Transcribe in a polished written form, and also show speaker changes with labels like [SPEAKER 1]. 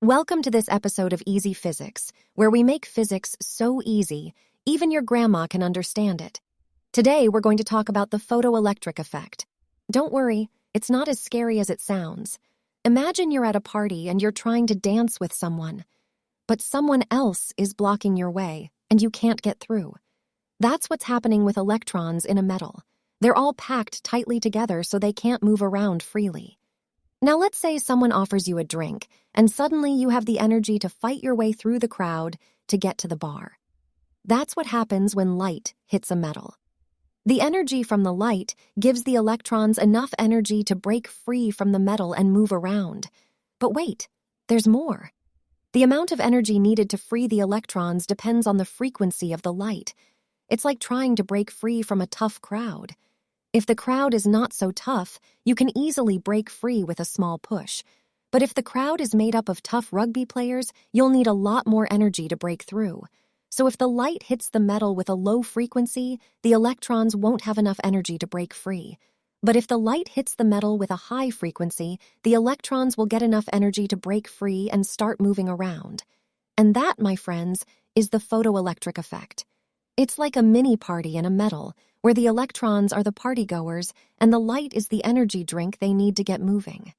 [SPEAKER 1] Welcome to this episode of Easy Physics, where we make physics so easy, even your grandma can understand it. Today, we're going to talk about the photoelectric effect. Don't worry, it's not as scary as it sounds. Imagine you're at a party and you're trying to dance with someone, but someone else is blocking your way and you can't get through. That's what's happening with electrons in a metal. They're all packed tightly together so they can't move around freely. Now let's say someone offers you a drink, and suddenly you have the energy to fight your way through the crowd to get to the bar. That's what happens when light hits a metal. The energy from the light gives the electrons enough energy to break free from the metal and move around. But wait, there's more. The amount of energy needed to free the electrons depends on the frequency of the light. It's like trying to break free from a tough crowd. If the crowd is not so tough, you can easily break free with a small push. But if the crowd is made up of tough rugby players, you'll need a lot more energy to break through. So if the light hits the metal with a low frequency, the electrons won't have enough energy to break free. But if the light hits the metal with a high frequency, the electrons will get enough energy to break free and start moving around. And that, my friends, is the photoelectric effect. It's like a mini party in a metal, where the electrons are the partygoers and the light is the energy drink they need to get moving.